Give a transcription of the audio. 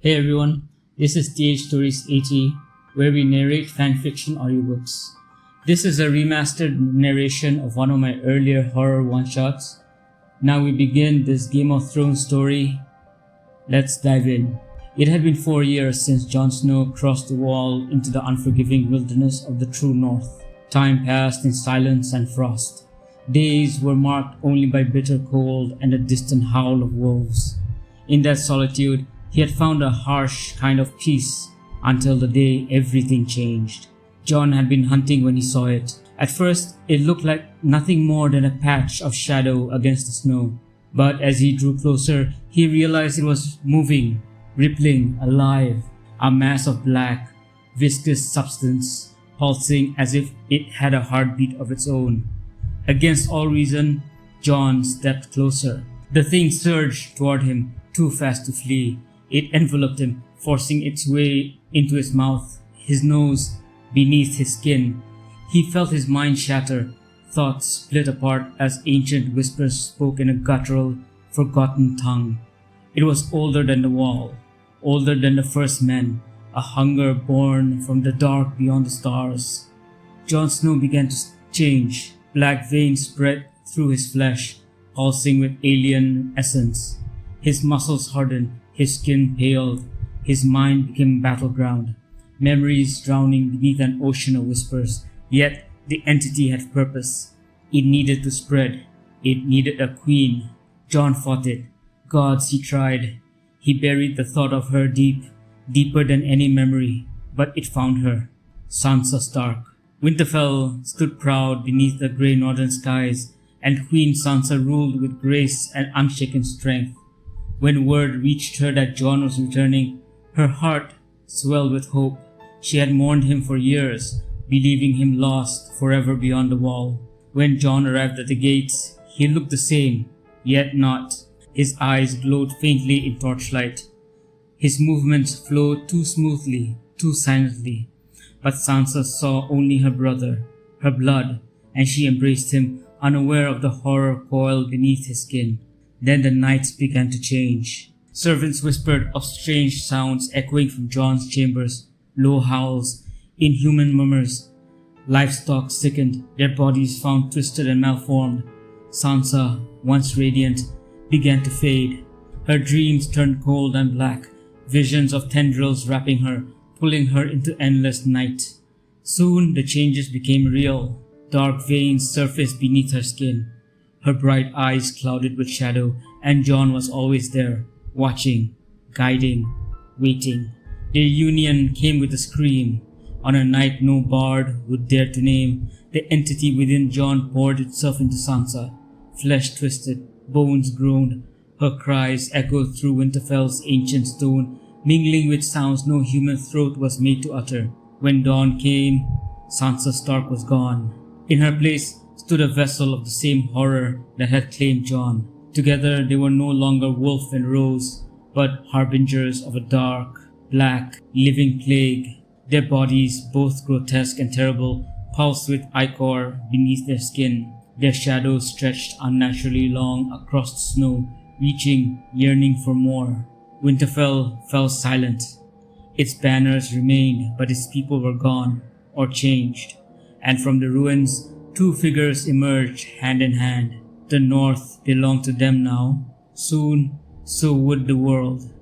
Hey everyone, this is TH Stories 80, where we narrate fanfiction audiobooks. This is a remastered narration of one of my earlier horror one-shots. Now we begin this Game of Thrones story. Let's dive in. It had been 4 years since Jon Snow crossed the wall into the unforgiving wilderness of the true north. Time passed in silence and frost. Days were marked only by bitter cold and a distant howl of wolves. In that solitude, he had found a harsh kind of peace until the day everything changed. Jon had been hunting when he saw it. At first, it looked like nothing more than a patch of shadow against the snow. But as he drew closer, he realized it was moving, rippling, alive, a mass of black, viscous substance, pulsing as if it had a heartbeat of its own. Against all reason, Jon stepped closer. The thing surged toward him, too fast to flee. It enveloped him, forcing its way into his mouth, his nose, beneath his skin. He felt his mind shatter, thoughts split apart as ancient whispers spoke in a guttural, forgotten tongue. It was older than the wall, older than the first men, a hunger born from the dark beyond the stars. Jon Snow began to change. Black veins spread through his flesh, pulsing with alien essence. His muscles hardened, his skin paled, his mind became battleground, memories drowning beneath an ocean of whispers. Yet the entity had purpose. It needed to spread. It needed a queen. Jon fought it. Gods he tried. He buried the thought of her deep, deeper than any memory, but it found her. Sansa Stark. Winterfell stood proud beneath the grey northern skies, and Queen Sansa ruled with grace and unshaken strength. When word reached her that Jon was returning, her heart swelled with hope. She had mourned him for years, believing him lost forever beyond the wall. When Jon arrived at the gates, he looked the same, yet not. His eyes glowed faintly in torchlight. His movements flowed too smoothly, too silently. But Sansa saw only her brother, her blood, and she embraced him, unaware of the horror coiled beneath his skin. Then the nights began to change. Servants whispered of strange sounds echoing from Jon's chambers, low howls, inhuman murmurs. Livestock sickened, their bodies found twisted and malformed. Sansa, once radiant, began to fade. Her dreams turned cold and black, visions of tendrils wrapping her, pulling her into endless night. Soon the changes became real. Dark veins surfaced beneath her skin. Her bright eyes clouded with shadow, and Jon was always there, watching, guiding, waiting. Their union came with a scream. On a night no bard would dare to name, the entity within Jon poured itself into Sansa. Flesh twisted, bones groaned. Her cries echoed through Winterfell's ancient stone, mingling with sounds no human throat was made to utter. When dawn came, Sansa Stark was gone. In her place stood a vessel of the same horror that had claimed Jon. Together they were no longer wolf and rose, but harbingers of a dark, black, living plague. Their bodies, both grotesque and terrible, pulsed with ichor beneath their skin. Their shadows stretched unnaturally long across the snow, reaching, yearning for more. Winterfell fell silent. Its banners remained, but its people were gone, or changed. And from the ruins, two figures emerged hand in hand. The north belonged to them now. Soon, so would the world.